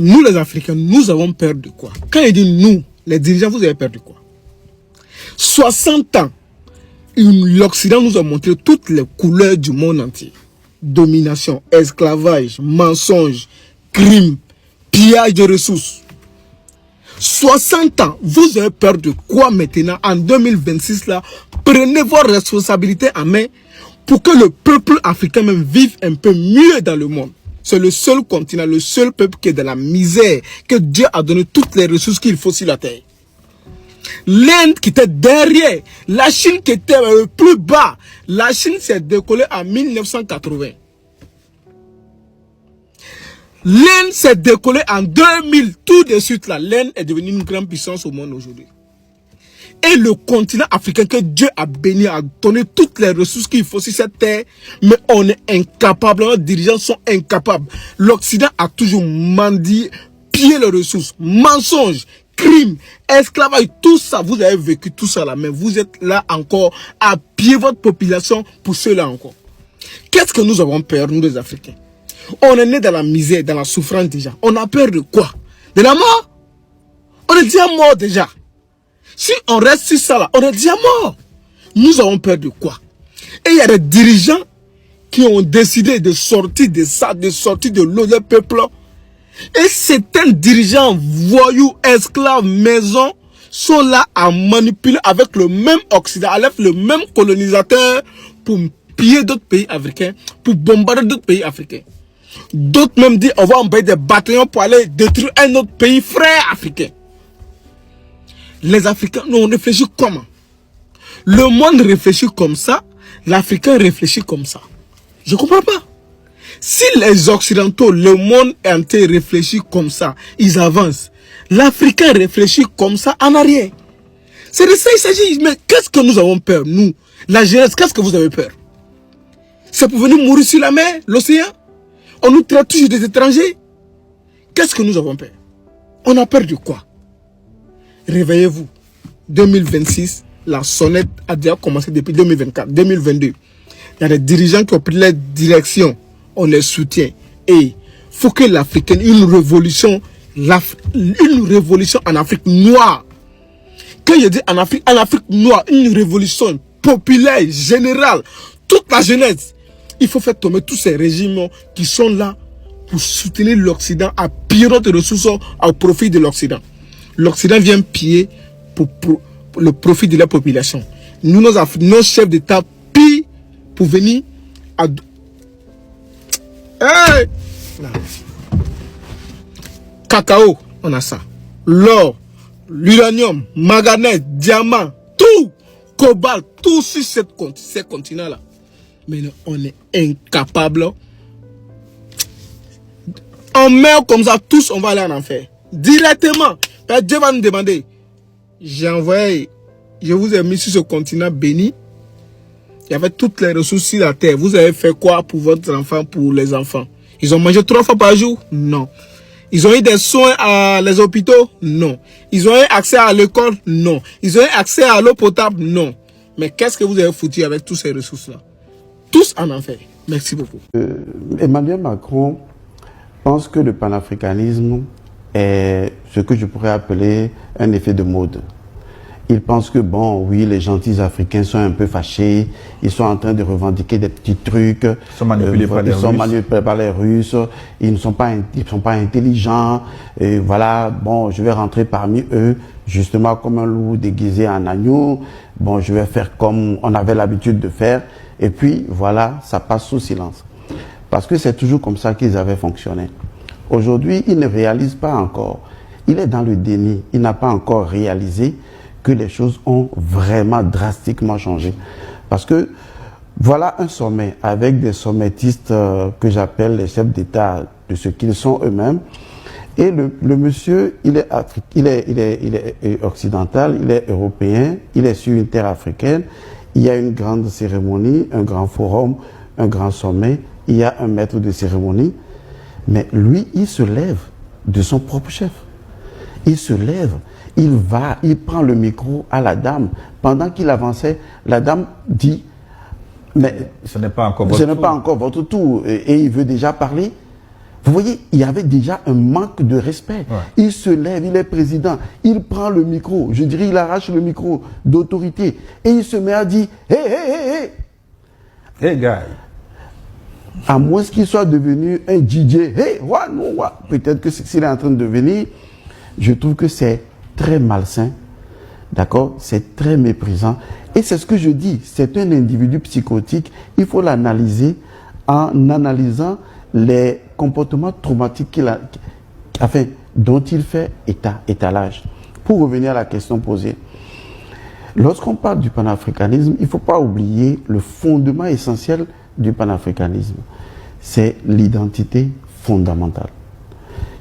Nous les Africains, nous avons peur de quoi? Quand il dit nous, les dirigeants, vous avez peur de quoi? 60 ans, l'Occident nous a montré toutes les couleurs du monde entier. Domination, esclavage, mensonge, crime, pillage de ressources. 60 ans, vous avez peur de quoi maintenant en 2026 là? Prenez vos responsabilités en main pour que le peuple africain même vive un peu mieux dans le monde. C'est le seul continent, le seul peuple qui est dans la misère, que Dieu a donné toutes les ressources qu'il faut sur la terre. L'Inde qui était derrière, la Chine qui était plus bas, la Chine s'est décollée en 1980. L'Inde s'est décollée en 2000, tout de suite là, l'Inde est devenue une grande puissance au monde aujourd'hui. Et le continent africain que Dieu a béni, a donné toutes les ressources qu'il faut sur cette terre, mais on est incapable, nos dirigeants sont incapables. L'Occident a toujours mendié, pillé les ressources, mensonges, crimes, esclavage, tout ça, vous avez vécu tout ça là, mais vous êtes là encore à piller votre population pour cela encore. Qu'est-ce que nous avons peur, nous les Africains? On est né dans la misère, dans la souffrance déjà. On a peur de quoi? De la mort? On est déjà mort déjà. Si on reste sur ça là, on est déjà mort. Nous avons peur de quoi? Et il y a des dirigeants qui ont décidé de sortir de ça, de sortir de l'eau des peuples. Et certains dirigeants voyous, esclaves, maisons, sont là à manipuler avec le même Occident, avec le même colonisateur pour piller d'autres pays africains, pour bombarder d'autres pays africains. D'autres même disent on va envoyer des bataillons pour aller détruire un autre pays frère africain. Les Africains, nous on réfléchit comment? Le monde réfléchit comme ça, l'Africain réfléchit comme ça. Je ne comprends pas. Si les Occidentaux, le monde entier réfléchit comme ça, ils avancent. L'Africain réfléchit comme ça en arrière. C'est de ça qu'il s'agit. Mais qu'est-ce que nous avons peur, nous? La jeunesse, qu'est-ce que vous avez peur? C'est pour venir mourir sur la mer, l'océan? On nous traite toujours des étrangers. Qu'est-ce que nous avons peur? On a peur de quoi? Réveillez-vous. 2026, la sonnette a déjà commencé depuis 2024, 2022. Il y a des dirigeants qui ont pris la direction. On les soutient. Et il faut que l'Africaine, une révolution en Afrique noire. Quand je dis en Afrique noire, une révolution populaire, générale, toute la jeunesse. Il faut faire tomber tous ces régimes qui sont là pour soutenir l'Occident à piller notre ressources au profit de l'Occident. L'Occident vient piller pour le profit de la population. Nous, nos chefs d'État pillent pour venir à... Hey! Cacao, on a ça. L'or, l'uranium, manganèse, diamant, tout, cobalt, tout sur ces continents-là. Mais on est incapable. On meurt comme ça, tous, on va aller en enfer. Directement. Dieu va nous demander. Je vous ai mis sur ce continent béni. Il y avait toutes les ressources sur la terre. Vous avez fait quoi pour votre enfant, pour les enfants? Ils ont mangé 3 fois par jour? Non. Ils ont eu des soins à les hôpitaux? Non. Ils ont eu accès à l'école? Non. Ils ont eu accès à l'eau potable? Non. Mais qu'est-ce que vous avez foutu avec toutes ces ressources-là? Tous en enfer. Merci beaucoup. Emmanuel Macron pense que le panafricanisme est ce que je pourrais appeler un effet de mode. Il pense que, bon, oui, les gentils Africains sont un peu fâchés, ils sont en train de revendiquer des petits trucs. Ils sont manipulés par les Russes, ils ne sont pas intelligents, et voilà, bon, je vais rentrer parmi eux, justement comme un loup déguisé en agneau, bon, je vais faire comme on avait l'habitude de faire, et puis, voilà, ça passe sous silence. Parce que c'est toujours comme ça qu'ils avaient fonctionné. Aujourd'hui, il ne réalise pas encore. Il est dans le déni. Il n'a pas encore réalisé que les choses ont vraiment drastiquement changé. Parce que voilà un sommet avec des sommettistes que j'appelle les chefs d'État de ce qu'ils sont eux-mêmes. Et le monsieur, il est occidental, il est européen, il est sur une terre africaine. Il y a une grande cérémonie, un grand forum, un grand sommet. Il y a un maître de cérémonie. Mais lui, il se lève de son propre chef. Il se lève, il prend le micro à la dame. Pendant qu'il avançait, la dame dit, mais ce n'est pas encore votre tour. Et il veut déjà parler. Vous voyez, il y avait déjà un manque de respect. Ouais. Il se lève, il est président, il prend le micro, je dirais, il arrache le micro d'autorité et il se met à dire « Hé, hé, hé, hé !» Hey, guy. À moins qu'il soit devenu un DJ, hey, ouais, non, ouais. Peut-être que s'il est en train de devenir, je trouve que c'est très malsain, d'accord? C'est très méprisant. Et c'est ce que je dis, c'est un individu psychotique, il faut l'analyser en analysant les comportements traumatiques dont il fait étalage. Pour revenir à la question posée, lorsqu'on parle du panafricanisme, il ne faut pas oublier le fondement essentiel du panafricanisme. C'est l'identité fondamentale.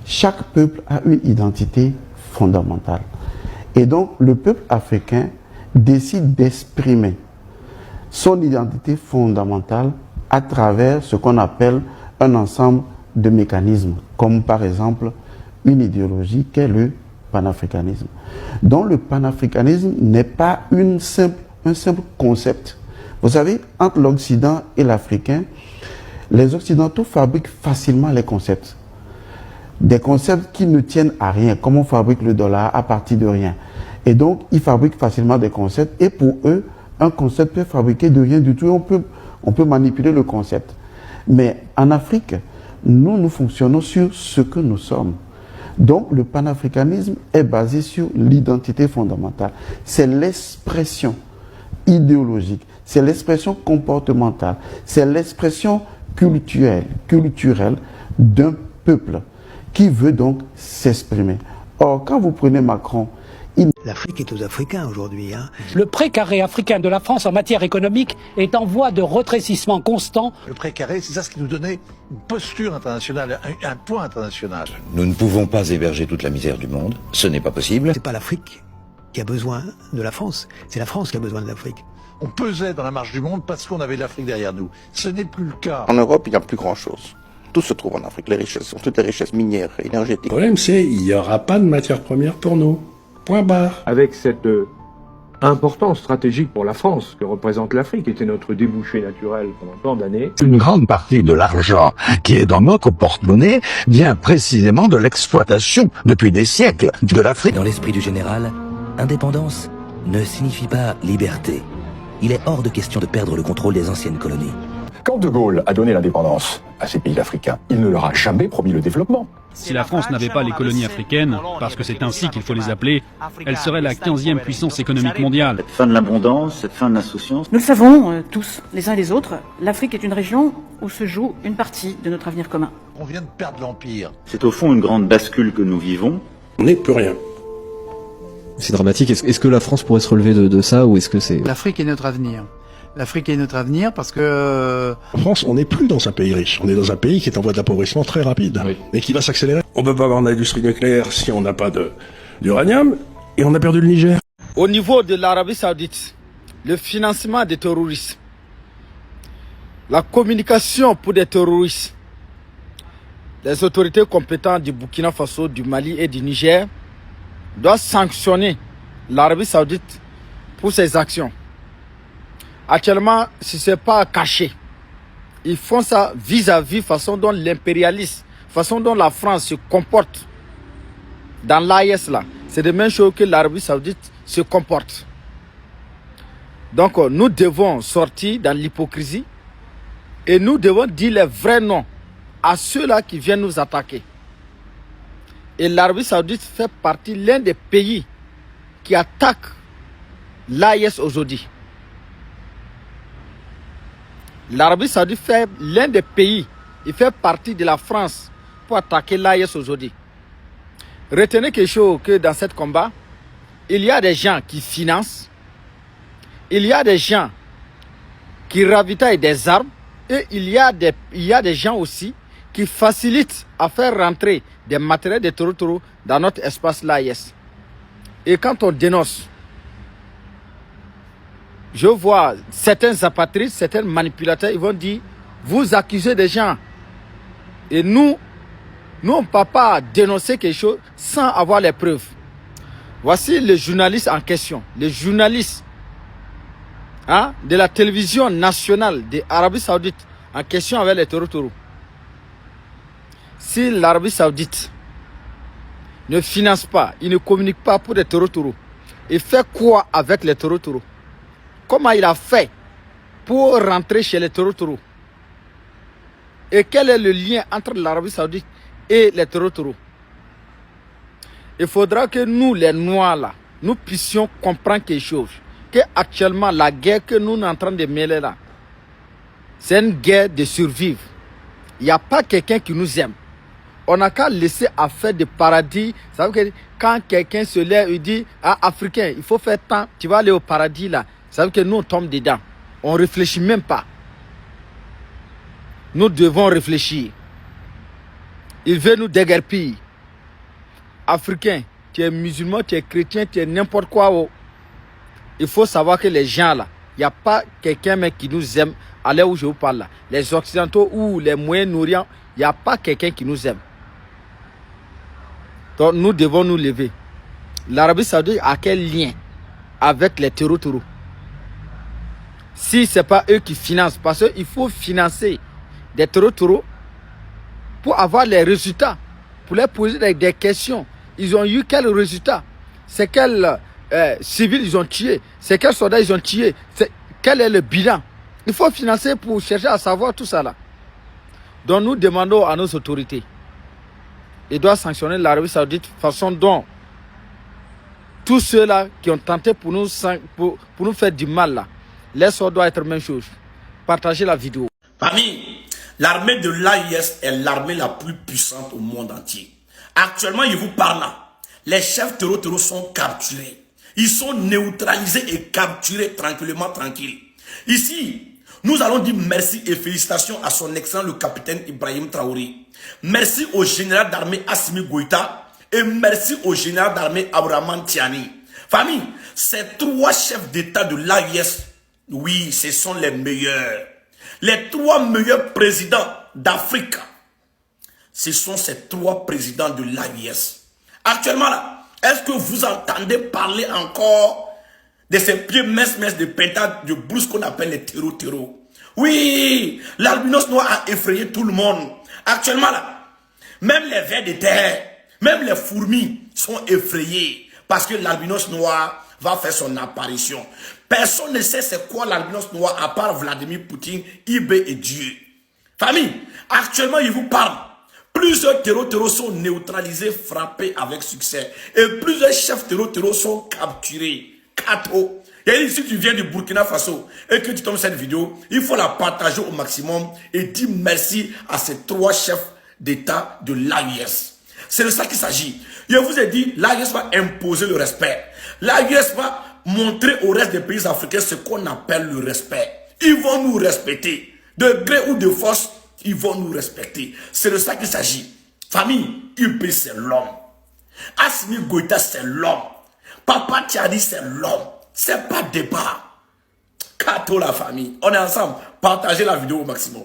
Chaque peuple a une identité fondamentale. Et donc, le peuple africain décide d'exprimer son identité fondamentale à travers ce qu'on appelle un ensemble de mécanismes, comme par exemple une idéologie qu'est le panafricanisme. Donc le panafricanisme n'est pas un simple concept. Vous savez, entre l'Occident et l'Africain, les Occidentaux fabriquent facilement les concepts. Des concepts qui ne tiennent à rien, comme on fabrique le dollar à partir de rien. Et donc, ils fabriquent facilement des concepts. Et pour eux, un concept peut fabriquer de rien du tout. On peut manipuler le concept. Mais en Afrique, nous fonctionnons sur ce que nous sommes. Donc, le panafricanisme est basé sur l'identité fondamentale. C'est l'expression idéologique, c'est l'expression comportementale, c'est l'expression culturelle d'un peuple qui veut donc s'exprimer. Or, quand vous prenez Macron, l'Afrique est aux Africains aujourd'hui. Hein. Le précaré africain de la France en matière économique est en voie de rétrécissement constant. Le précaré, c'est ça ce qui nous donnait une posture internationale, un poids international. Nous ne pouvons pas héberger toute la misère du monde, ce n'est pas possible. C'est pas l'Afrique qui a besoin de la France, c'est la France qui a besoin de l'Afrique. On pesait dans la marche du monde parce qu'on avait l'Afrique derrière nous. Ce n'est plus le cas. En Europe, il n'y a plus grand-chose. Tout se trouve en Afrique, les richesses, toutes les richesses minières, énergétiques. Le problème, c'est qu'il n'y aura pas de matière première pour nous. Point barre. Avec cette importance stratégique pour la France que représente l'Afrique, qui était notre débouché naturel pendant tant d'années. Une grande partie de l'argent qui est dans notre porte-monnaie vient précisément de l'exploitation, depuis des siècles, de l'Afrique. Dans l'esprit du général, indépendance ne signifie pas liberté. Il est hors de question de perdre le contrôle des anciennes colonies. Quand De Gaulle a donné l'indépendance à ces pays africains, il ne leur a jamais promis le développement. Si la France n'avait pas les colonies africaines, parce que c'est ainsi qu'il faut les appeler, elle serait la 15e puissance économique mondiale. Cette fin de l'abondance, cette fin de l'insouciance. Nous le savons tous, les uns et les autres, l'Afrique est une région où se joue une partie de notre avenir commun. On vient de perdre l'Empire. C'est au fond une grande bascule que nous vivons. On n'est plus rien. C'est dramatique. Est-ce que la France pourrait se relever de ça ou est-ce que c'est... L'Afrique est notre avenir. L'Afrique est notre avenir parce que... En France, on n'est plus dans un pays riche. On est dans un pays qui est en voie d'appauvrissement très rapide et qui va s'accélérer. On peut pas avoir d'industrie nucléaire si on n'a pas d'uranium et on a perdu le Niger. Au niveau de l'Arabie Saoudite, le financement des terroristes, la communication pour des terroristes, les autorités compétentes du Burkina Faso, du Mali et du Niger doivent sanctionner l'Arabie Saoudite pour ses actions. Actuellement, si ce n'est pas caché, ils font ça vis-à-vis façon dont l'impérialisme, façon dont la France se comporte dans l'AES là. C'est de même chose que l'Arabie Saoudite se comporte. Donc nous devons sortir dans l'hypocrisie et nous devons dire les vrais noms à ceux-là qui viennent nous attaquer. Et l'Arabie Saoudite fait partie l'un des pays qui attaquent l'AES aujourd'hui. L'Arabie Saoudite fait l'un des pays, il fait partie de la France pour attaquer l'AES aujourd'hui. Retenez quelque chose que dans ce combat, il y a des gens qui financent, il y a des gens qui ravitaillent des armes et il y a des gens aussi qui facilitent à faire rentrer des matériels de terreau dans notre espace l'AES. Et quand on dénonce, je vois certains apatrides, certains manipulateurs, ils vont dire, vous accusez des gens. Et nous on ne peut pas dénoncer quelque chose sans avoir les preuves. Voici le journaliste en question, le journaliste de la télévision nationale de l'Arabie Saoudite en question avec les terreaux. si l'Arabie Saoudite ne finance pas, il ne communique pas pour des taureaux, il fait quoi avec les taureaux? Comment il a fait pour rentrer chez les taureaux? Et quel est le lien entre l'Arabie Saoudite et les taureaux? Il faudra que nous, les Noirs, là, nous puissions comprendre quelque chose. Que actuellement, la guerre que nous sommes en train de mêler là, c'est une guerre de survivre. Il n'y a pas quelqu'un qui nous aime. On n'a qu'à laisser à faire des paradis. Ça veut dire que quand quelqu'un se lève et dit « Ah, Africain, il faut faire tant, tu vas aller au paradis là ». Ça veut dire que nous, on tombe dedans. On ne réfléchit même pas. Nous devons réfléchir. Il veut nous déguerpir. Africain, tu es musulman, tu es chrétien, tu es n'importe quoi. Oh. Il faut savoir que les gens là, il n'y a pas quelqu'un qui nous aime à l'heure où je vous parle là. Les Occidentaux ou les Moyen-Orient, il n'y a pas quelqu'un qui nous aime. Donc nous devons nous lever. L'Arabie Saoudite a quel lien avec les taureaux? Si ce n'est pas eux qui financent, parce qu'il faut financer des taureaux pour avoir les résultats, pour leur poser des questions. Ils ont eu quels résultats? C'est quels civils ils ont tués? C'est quels soldats ils ont tués? Quel est le bilan? Il faut financer pour chercher à savoir tout ça là. Donc nous demandons à nos autorités, ils doivent sanctionner l'Arabie Saoudite de façon dont tous ceux-là qui ont tenté pour nous faire du mal là, les sorts doivent être la même chose. Partagez la vidéo. Famille, l'armée de l'AIS est l'armée la plus puissante au monde entier. Actuellement, je vous parle là. Les chefs terreaux sont capturés. Ils sont neutralisés et capturés tranquillement, tranquilles. Ici, nous allons dire merci et félicitations à son excellent le capitaine Ibrahim Traoré. Merci au général d'armée Assimi Goïta et merci au général d'armée Abdourahmane Tiani. Famille, ces trois chefs d'État de l'AIS, oui, ce sont les meilleurs. Les trois meilleurs présidents d'Afrique, ce sont ces trois présidents de l'AIS. Actuellement, là, est-ce que vous entendez parler encore de ces pieds minces de pentades de brousse qu'on appelle les terreaux? Oui, l'albinos noir a effrayé tout le monde. Actuellement, là, même les vers de terre, même les fourmis sont effrayés parce que l'albinos noir va faire son apparition. Personne ne sait c'est quoi l'albinos noir à part Vladimir Poutine, IB et Dieu. Famille, actuellement, je vous parle. Plusieurs terreaux sont neutralisés, frappés avec succès. Et plusieurs chefs terreaux sont capturés. Kato. Et si tu viens du Burkina Faso et que tu tombes cette vidéo, il faut la partager au maximum et dire merci à ces trois chefs d'État de l'AIS. C'est de ça qu'il s'agit. Je vous ai dit, l'AIS va imposer le respect. L'AIS va montrer au reste des pays africains ce qu'on appelle le respect. Ils vont nous respecter. De gré ou de force, ils vont nous respecter. C'est de ça qu'il s'agit. Famille, UP c'est l'homme. Assimi Goïta c'est l'homme. Papa Tiani c'est l'homme. C'est pas débat. Kato la famille. On est ensemble. Partagez la vidéo au maximum.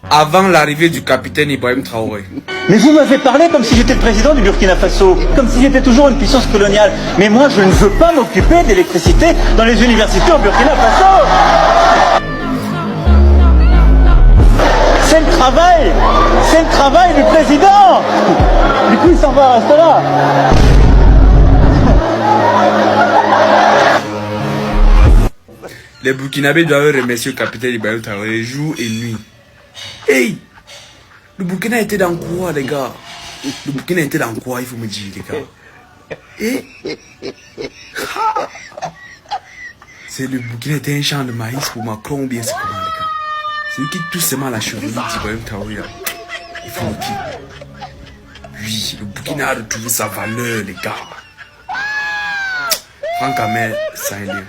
Avant l'arrivée du capitaine Ibrahim Traoré. Mais vous m'avez parlé comme si j'étais le président du Burkina Faso, comme si j'étais toujours une puissance coloniale. Mais moi, je ne veux pas m'occuper d'électricité dans les universités au Burkina Faso. C'est le travail du président. Du coup, il s'en va, reste là. Les Burkinabés doivent remercier le capitaine Ibrahim Traoré jour et nuit. Hey! Le Burkina était dans quoi, les gars? Le Burkina était dans quoi, il faut me dire, les gars? Et c'est le Burkina était un champ de maïs pour Macron ou bien c'est comment, les gars? C'est lui qui tout seulement la cheville d'Ibrahim Traoré. Il faut me dire. Oui, le Burkina a retrouvé sa valeur, les gars. Franchement, ça est lieu.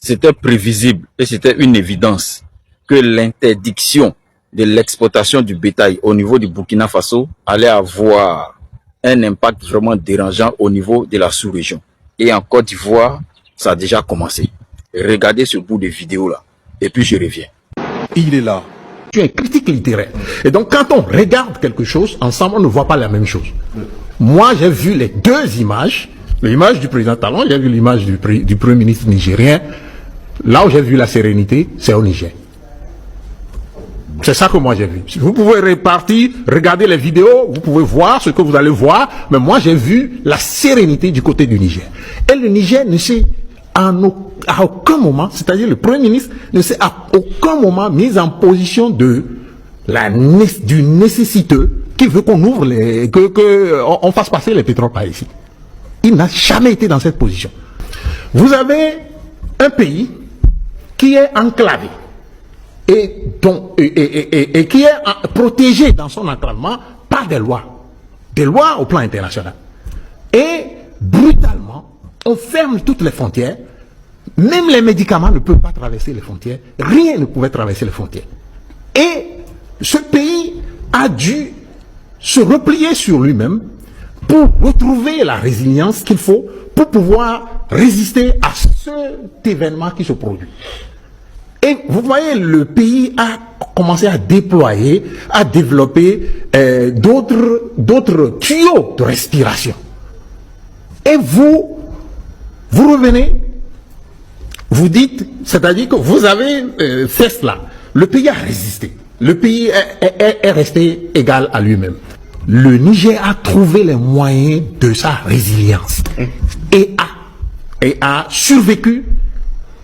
C'était prévisible et c'était une évidence que l'interdiction de l'exportation du bétail au niveau du Burkina Faso allait avoir un impact vraiment dérangeant au niveau de la sous-région. Et en Côte d'Ivoire, ça a déjà commencé. Regardez ce bout de vidéo là. Et puis je reviens. Il est là. Tu es un critique littéraire. Et donc quand on regarde quelque chose, ensemble on ne voit pas la même chose. Moi j'ai vu les deux images. L'image du président Talon, j'ai vu l'image du premier ministre nigérien. Là où j'ai vu la sérénité, c'est au Niger. C'est ça que moi j'ai vu. Vous pouvez repartir, regarder les vidéos, vous pouvez voir ce que vous allez voir, mais moi j'ai vu la sérénité du côté du Niger. Et le Niger ne s'est à aucun moment, c'est-à-dire le Premier ministre ne s'est à aucun moment mis en position du nécessiteux qui veut qu'on ouvre on fasse passer les pétroles par ici. Il n'a jamais été dans cette position. Vous avez un pays qui est enclavé et qui est protégé dans son enclavement par des lois au plan international. Et brutalement, on ferme toutes les frontières, même les médicaments ne peuvent pas traverser les frontières, rien ne pouvait traverser les frontières. Et ce pays a dû se replier sur lui-même pour retrouver la résilience qu'il faut pour pouvoir résister à cet événement qui se produit. Et vous voyez, le pays a commencé à déployer, à développer d'autres tuyaux de respiration. Et vous revenez, vous dites, c'est-à-dire que vous avez fait cela. Le pays a résisté. Le pays est resté égal à lui-même. Le Niger a trouvé les moyens de sa résilience et a survécu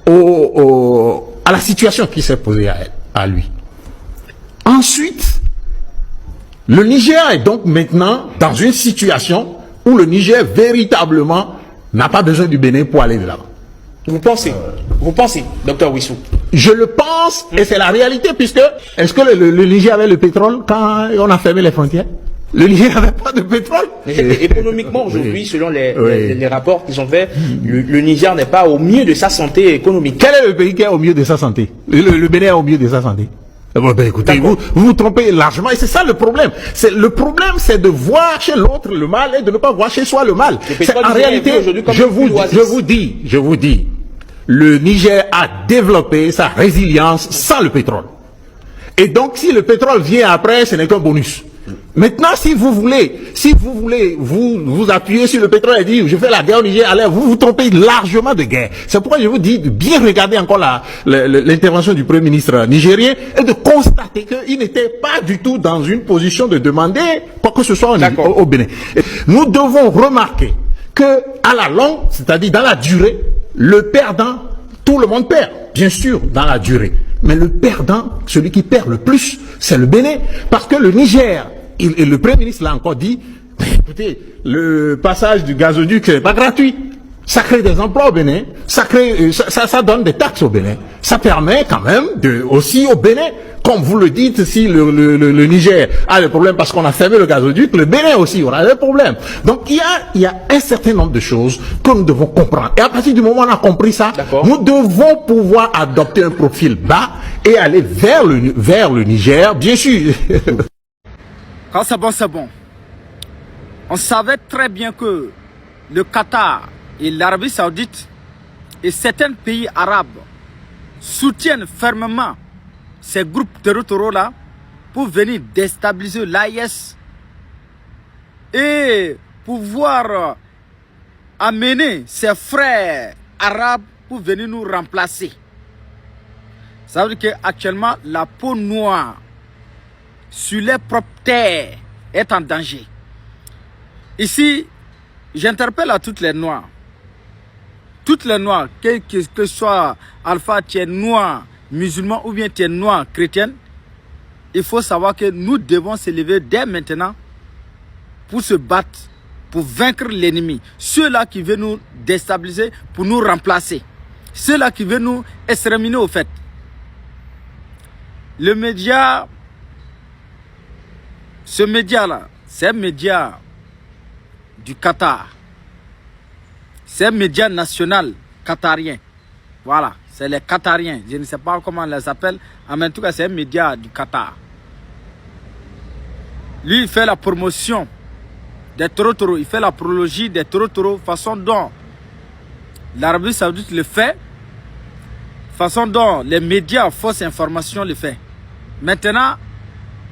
à la situation qui s'est posée à lui. Ensuite, le Niger est donc maintenant dans une situation où le Niger véritablement n'a pas besoin du Bénin pour aller de l'avant. Vous pensez, docteur Wissou? Je le pense, et c'est la réalité, puisque, est-ce que le Niger avait le pétrole quand on a fermé les frontières? Le Niger n'avait pas de pétrole. Économiquement, aujourd'hui, selon les rapports qu'ils ont faits, le Niger n'est pas au mieux de sa santé économique. Quel est le pays qui est au mieux de sa santé? Le Bénin est au mieux de sa santé. Bon, ben écoutez, vous vous trompez largement, et c'est ça le problème. Le problème, c'est de voir chez l'autre le mal et de ne pas voir chez soi le mal. En réalité, je vous dis, le Niger a développé sa résilience sans le pétrole. Et donc, si le pétrole vient après, ce n'est qu'un bonus. Maintenant, si vous voulez vous appuyer sur le pétrole et dire je fais la guerre au Niger, allez, vous vous trompez largement de guerre. C'est pourquoi je vous dis de bien regarder encore l'intervention du Premier ministre nigérien et de constater qu'il n'était pas du tout dans une position de demander quoi que ce soit au Bénin. Nous devons remarquer que à la longue, c'est-à-dire dans la durée, le perdant, tout le monde perd, bien sûr, dans la durée. Mais le perdant, celui qui perd le plus, c'est le Bénin. Parce que le Niger, et le Premier ministre l'a encore dit, écoutez, le passage du gazoduc n'est pas gratuit. Ça crée des emplois au Bénin, ça donne des taxes au Bénin. Ça permet quand même aussi au Bénin, comme vous le dites, si le Niger a des problèmes parce qu'on a fermé le gazoduc, le Bénin aussi aura des problèmes. Donc il y a un certain nombre de choses que nous devons comprendre. Et à partir du moment où on a compris ça, nous devons pouvoir adopter un profil bas et aller vers le Niger, bien sûr. Quand c'est bon. On savait très bien que le Qatar et l'Arabie Saoudite et certains pays arabes soutiennent fermement ces groupes territoriaux-là pour venir déstabiliser l'AIS et pouvoir amener ses frères arabes pour venir nous remplacer. Ça veut dire qu'actuellement, la peau noire sur les propres terres est en danger. Ici, j'interpelle à toutes les Noirs. Toutes les Noirs, que ce soit Alpha, tu es noir, musulman ou bien tu es noir, chrétienne, il faut savoir que nous devons se lever dès maintenant pour se battre, pour vaincre l'ennemi. Ceux-là qui veulent nous déstabiliser pour nous remplacer. Ceux-là qui veulent nous exterminer au fait. Le média, ce média-là, c'est un média du Qatar. C'est un média national qatarien. Voilà, c'est les Qatariens. Je ne sais pas comment on les appelle, mais en tout cas, c'est un média du Qatar. Lui, il fait la promotion des toro-toro. Il fait la prologie des toro-toro, façon dont l'Arabie Saoudite le fait, façon dont les médias fausses informations le font. Maintenant,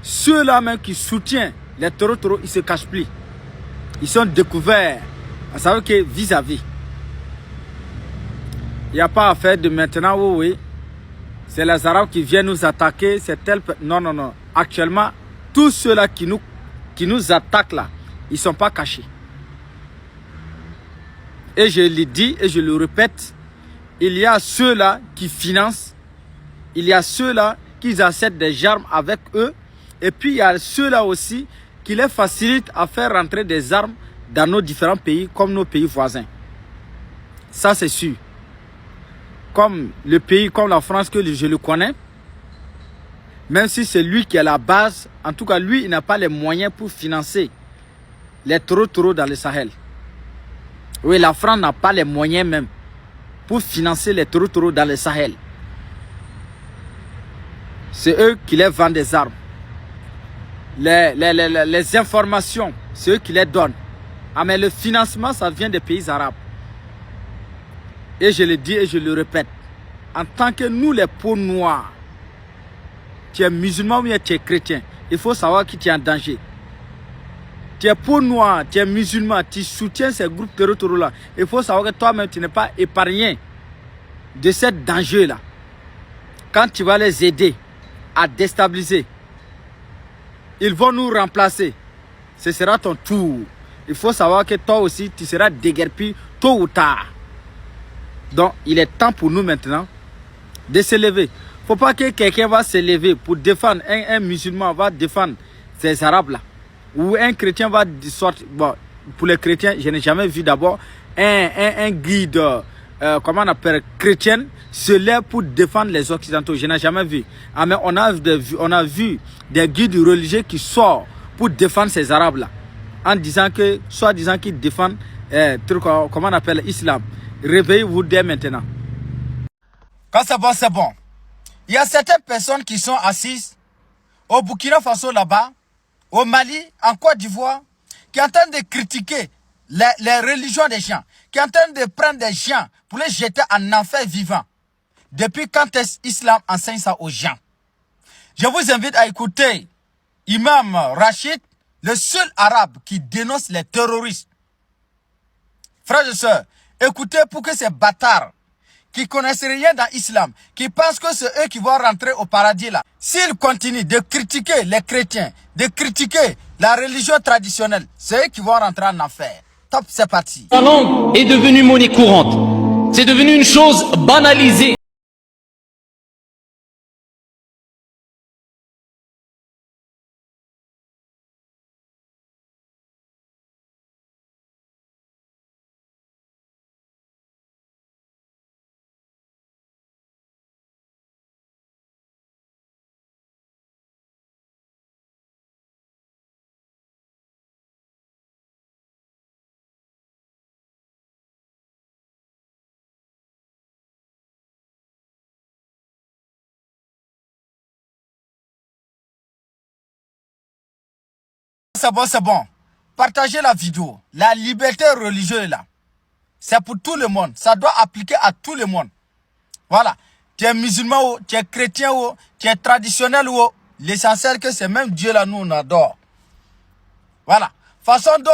ceux-là même qui soutiennent les toro-toro, ils ne se cachent plus. Ils sont découverts. À savoir que vis-à-vis, il n'y a pas à faire de maintenant, oui, c'est les Arabes qui viennent nous attaquer, c'est tel... Non, non, non. Actuellement, tous ceux-là qui nous attaquent là, ils ne sont pas cachés. Et je le dis et je le répète, il y a ceux-là qui financent, il y a ceux-là qui achètent des armes avec eux, et puis il y a ceux-là aussi qui les facilitent à faire rentrer des armes dans nos différents pays, comme nos pays voisins. Ça c'est sûr. Comme le pays, comme la France que je le connais, même si c'est lui qui est la base, en tout cas lui, il n'a pas les moyens pour financer les taureaux dans le Sahel. Oui, la France n'a pas les moyens même pour financer les taureaux dans le Sahel. C'est eux qui les vendent des armes. Les informations, c'est eux qui les donnent. Ah, mais le financement, ça vient des pays arabes. Et je le dis et je le répète. En tant que nous, les peaux noires, tu es musulman ou bien tu es chrétien, il faut savoir qui tu es en danger. Tu es peau noire, tu es musulman, tu soutiens ces groupes terroristes-là. Il faut savoir que toi-même, tu n'es pas épargné de ce danger-là. Quand tu vas les aider à déstabiliser, ils vont nous remplacer. Ce sera ton tour. Il faut savoir que toi aussi, tu seras déguerpi tôt ou tard. Donc, il est temps pour nous maintenant de se lever. Il ne faut pas que quelqu'un va se lever pour défendre, un musulman va défendre ces Arabes-là. Ou un chrétien va sortir. Bon, pour les chrétiens, je n'ai jamais vu d'abord un guide, comment on appelle, chrétien, se lève pour défendre les Occidentaux. Je n'ai jamais vu. Ah, mais on a vu des guides religieux qui sortent pour défendre ces Arabes-là. En disant que, soit disant qu'ils défendent, comment on appelle, l'islam. Réveillez-vous dès maintenant. Quand c'est bon, c'est bon. Il y a certaines personnes qui sont assises au Burkina Faso là-bas, au Mali, en Côte d'Ivoire, qui sont en train de critiquer les religions des gens, qui sont en train de prendre des gens pour les jeter en enfer vivant. Depuis quand est-ce l'islam enseigne ça aux gens? Je vous invite à écouter Imam Rachid, le seul arabe qui dénonce les terroristes. Frères et sœurs, écoutez pour que ces bâtards qui connaissent rien dans l'islam, qui pensent que c'est eux qui vont rentrer au paradis là, s'ils continuent de critiquer les chrétiens, de critiquer la religion traditionnelle, c'est eux qui vont rentrer en enfer. Top, c'est parti. La langue est devenue monnaie courante. C'est devenu une chose banalisée. C'est bon, c'est bon. Partagez la vidéo. La liberté religieuse là, c'est pour tout le monde. Ça doit appliquer à tout le monde. Voilà. Tu es musulman ou tu es chrétien ou tu es traditionnel ou l'essentiel que c'est même Dieu là, nous on adore. Voilà. Façon dont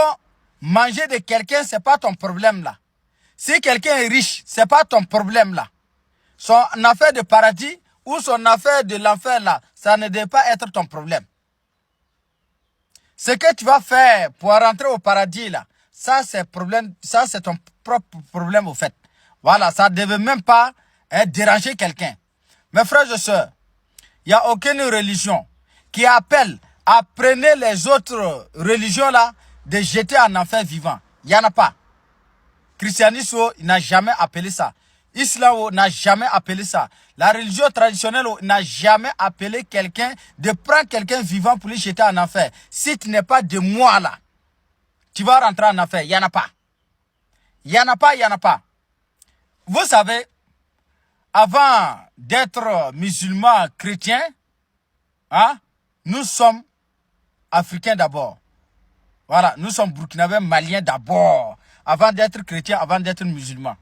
manger de quelqu'un, c'est pas ton problème là. Si quelqu'un est riche, c'est pas ton problème là. Son affaire de paradis ou son affaire de l'enfer là, ça ne doit pas être ton problème. Ce que tu vas faire pour rentrer au paradis là, ça c'est ton propre problème au fait. Voilà, ça ne devait même pas déranger quelqu'un. Mes frères et sœurs, il n'y a aucune religion qui appelle à prendre les autres religions là, de jeter en enfer vivant. Il n'y en a pas. Christianisme n'a jamais appelé ça. Islam n'a jamais appelé ça. La religion traditionnelle n'a jamais appelé quelqu'un de prendre quelqu'un vivant pour le jeter en enfer. Si tu n'es pas de moi là, tu vas rentrer en enfer. Il n'y en a pas. Il n'y en a pas, il n'y en a pas. Vous savez, avant d'être musulmans chrétiens, hein, nous sommes africains d'abord. Voilà, nous sommes burkinabés, maliens d'abord. Avant d'être chrétiens, avant d'être musulmans.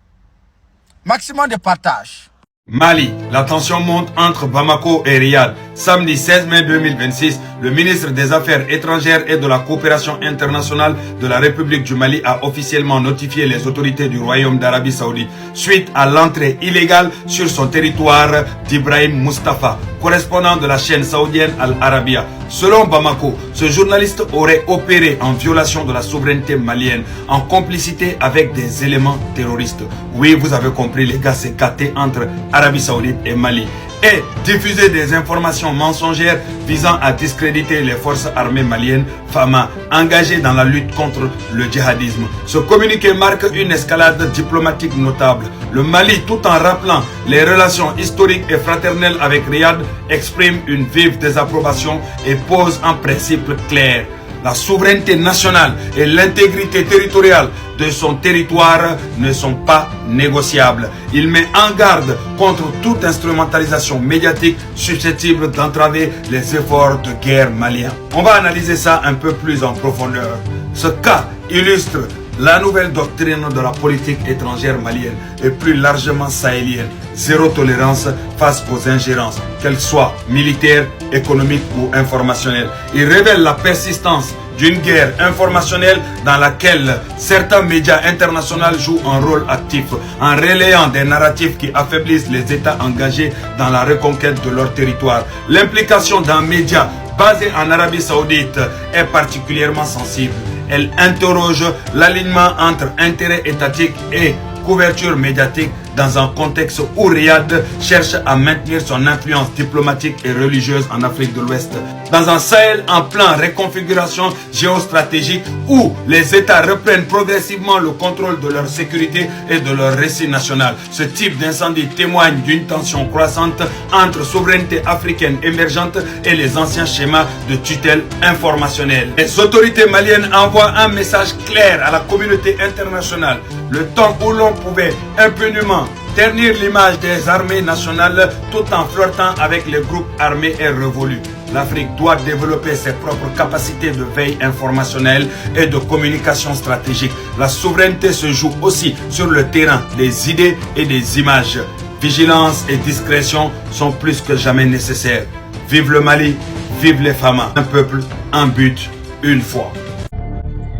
Maximum de partage. Mali, la tension monte entre Bamako et Riyad. Samedi 16 mai 2026, Le ministre des Affaires étrangères et de la coopération internationale de la République du Mali a officiellement notifié les autorités du Royaume d'Arabie Saoudite suite à l'entrée illégale sur son territoire d'Ibrahim Mustafa, correspondant de la chaîne saoudienne Al Arabiya. Selon Bamako, ce journaliste aurait opéré en violation de la souveraineté malienne, en complicité avec des éléments terroristes. Oui, vous avez compris les gars, c'est capté entre Arabie Saoudite et Mali. Et diffuser des informations mensongères visant à discréditer les forces armées maliennes, FAMA, engagées dans la lutte contre le djihadisme. Ce communiqué marque une escalade diplomatique notable. Le Mali, tout en rappelant les relations historiques et fraternelles avec Riyad, exprime une vive désapprobation et pose un principe clair. La souveraineté nationale et l'intégrité territoriale de son territoire ne sont pas négociables. Il met en garde contre toute instrumentalisation médiatique susceptible d'entraver les efforts de guerre maliens. On va analyser ça un peu plus en profondeur. Ce cas illustre la nouvelle doctrine de la politique étrangère malienne et plus largement sahélienne. Zéro tolérance face aux ingérences, qu'elles soient militaires, économiques ou informationnelles. Il révèle la persistance d'une guerre informationnelle dans laquelle certains médias internationaux jouent un rôle actif en relayant des narratifs qui affaiblissent les États engagés dans la reconquête de leur territoire. L'implication d'un média basé en Arabie Saoudite est particulièrement sensible. Elle interroge l'alignement entre intérêt étatique et couverture médiatique dans un contexte où Riyad cherche à maintenir son influence diplomatique et religieuse en Afrique de l'Ouest. Dans un Sahel en plein reconfiguration géostratégique où les États reprennent progressivement le contrôle de leur sécurité et de leur récit national. Ce type d'incendie témoigne d'une tension croissante entre souveraineté africaine émergente et les anciens schémas de tutelle informationnelle. Les autorités maliennes envoient un message clair à la communauté internationale. Le temps où l'on pouvait impunément ternir l'image des armées nationales tout en flirtant avec les groupes armés est révolu. L'Afrique doit développer ses propres capacités de veille informationnelle et de communication stratégique. La souveraineté se joue aussi sur le terrain des idées et des images. Vigilance et discrétion sont plus que jamais nécessaires. Vive le Mali, vive les FAMA. Un peuple, un but, une foi.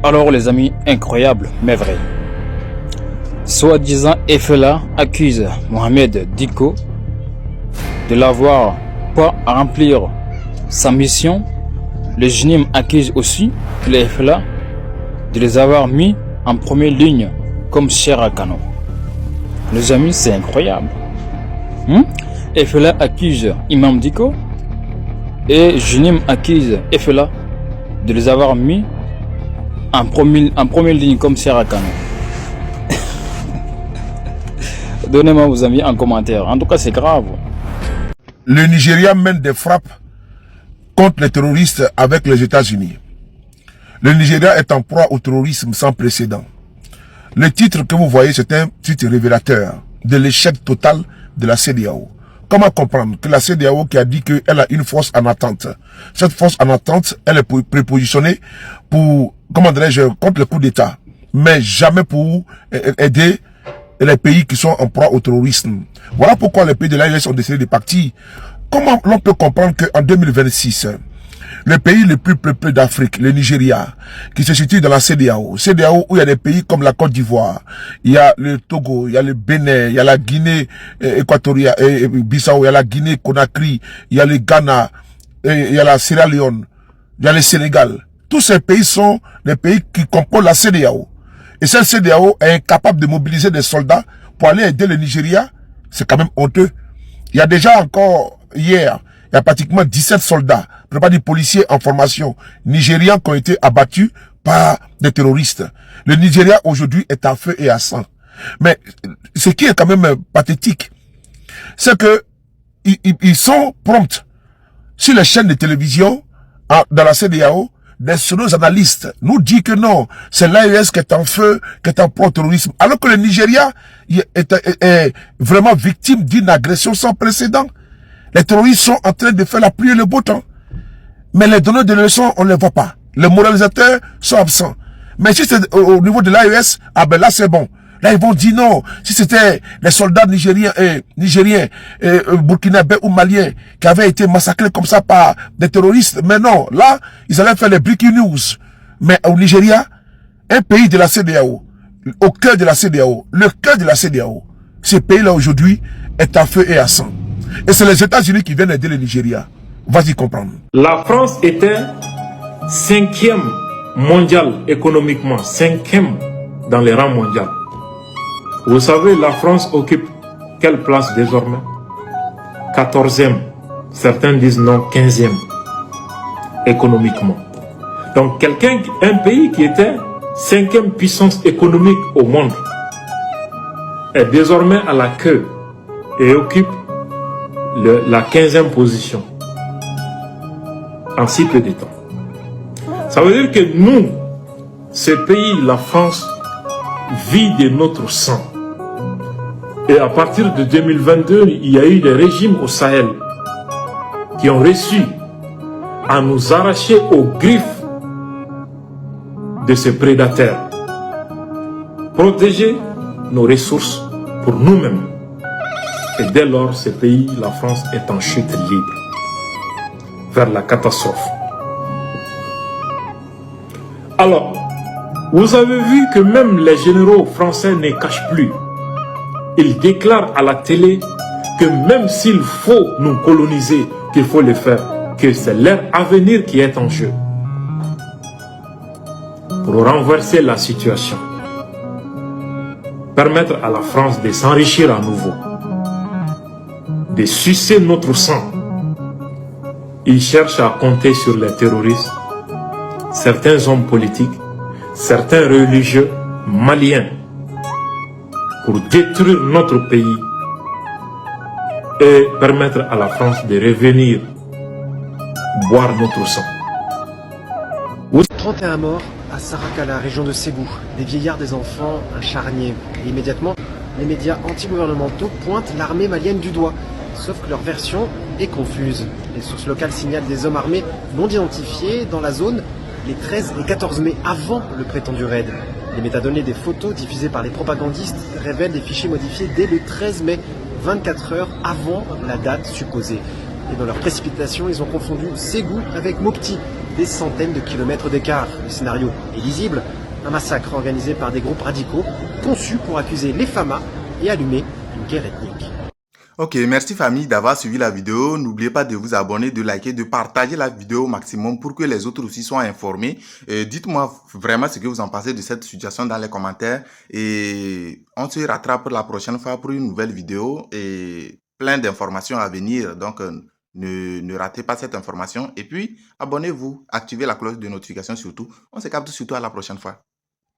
Alors les amis, incroyable mais vrai. Soi-disant Efela accuse Mohamed Dicko de l'avoir pas à remplir sa mission. Le JNIM accuse aussi les Efela de les avoir mis en première ligne comme chair à canon. Les amis, c'est incroyable. Efela accuse Imam Dicko et JNIM accuse Efela de les avoir mis en première ligne comme chair à canon. Donnez-moi vos avis en commentaire. En tout cas, c'est grave. Le Nigeria mène des frappes contre les terroristes avec les États-Unis. Le Nigeria est en proie au terrorisme sans précédent. Le titre que vous voyez, c'est un titre révélateur de l'échec total de la CEDEAO. Comment comprendre que la CEDEAO qui a dit qu'elle a une force en attente, cette force en attente, elle est prépositionnée pour, comment dirais-je, contre le coup d'État, mais jamais pour aider les pays qui sont en proie au terrorisme. Voilà pourquoi les pays de l'AES ont décidé de partir. Comment l'on peut comprendre qu'en 2026, le pays le plus peuplé d'Afrique, le Nigeria, qui se situe dans la CEDEAO où il y a des pays comme la Côte d'Ivoire, il y a le Togo, il y a le Bénin, il y a la Guinée équatoriale, Bissau, il y a la Guinée Conakry, il y a le Ghana, il y a la Sierra Leone, il y a le Sénégal. Tous ces pays sont les pays qui composent la CEDEAO. Et cette CEDEAO est incapable de mobiliser des soldats pour aller aider le Nigeria. C'est quand même honteux. Il y a déjà encore, hier, il y a pratiquement 17 soldats, pour ne pas dire policiers en formation, nigérians qui ont été abattus par des terroristes. Le Nigeria aujourd'hui est à feu et à sang. Mais ce qui est quand même pathétique, c'est que ils sont prompts sur les chaînes de télévision dans la CEDEAO. Des analystes nous disent que non, c'est l'AES qui est en feu, qui est en pro-terrorisme. Alors que le Nigeria est vraiment victime d'une agression sans précédent. Les terroristes sont en train de faire la pluie et le beau temps. Mais les donneurs de leçons, on ne les voit pas. Les moralisateurs sont absents. Mais si c'est au niveau de l'AES, ah ben là c'est bon. Là, ils vont dire non. Si c'était les soldats nigériens, burkinabés ou maliens qui avaient été massacrés comme ça par des terroristes. Mais non, là, ils allaient faire les breaking news. Mais au Nigeria, un pays de la CEDEAO, au cœur de la CEDEAO, le cœur de la CEDEAO, ce pays-là aujourd'hui est à feu et à sang. Et c'est les États-Unis qui viennent aider le Nigeria. Vas-y comprendre. La France était 5e mondial économiquement, 5e dans les rangs mondiaux. Vous savez, la France occupe quelle place désormais? 14e. Certains disent non, 15e économiquement. Donc un pays qui était 5e puissance économique au monde est désormais à la queue et occupe la 15e position en si peu de temps. Ça veut dire que nous, ce pays, la France, vit de notre sang. Et à partir de 2022, il y a eu des régimes au Sahel qui ont réussi à nous arracher aux griffes de ces prédateurs. Protéger nos ressources pour nous-mêmes. Et dès lors, ce pays, la France, est en chute libre vers la catastrophe. Alors, vous avez vu que même les généraux français ne cachent plus. Ils déclarent à la télé que même s'il faut nous coloniser, qu'il faut le faire, que c'est leur avenir qui est en jeu. Pour renverser la situation, permettre à la France de s'enrichir à nouveau, de sucer notre sang. Ils cherchent à compter sur les terroristes, certains hommes politiques, certains religieux maliens, pour détruire notre pays et permettre à la France de revenir boire notre sang. 31 morts à Sarakala, région de Ségou. Des vieillards, des enfants, un charnier. Et immédiatement, les médias anti-gouvernementaux pointent l'armée malienne du doigt. Sauf que leur version est confuse. Les sources locales signalent des hommes armés non identifiés dans la zone les 13 et 14 mai avant le prétendu raid. Les métadonnées des photos diffusées par les propagandistes révèlent des fichiers modifiés dès le 13 mai, 24 heures avant la date supposée. Et dans leur précipitation, ils ont confondu Ségou avec Mopti, des centaines de kilomètres d'écart. Le scénario est lisible, un massacre organisé par des groupes radicaux conçus pour accuser les Fama et allumer une guerre ethnique. Ok, merci famille d'avoir suivi la vidéo. N'oubliez pas de vous abonner, de liker, de partager la vidéo au maximum pour que les autres aussi soient informés. Dites-moi vraiment ce que vous en pensez de cette situation dans les commentaires. Et on se rattrape la prochaine fois pour une nouvelle vidéo et plein d'informations à venir. Donc, ne ratez pas cette information. Et puis, abonnez-vous, activez la cloche de notification surtout. On se capte surtout à la prochaine fois.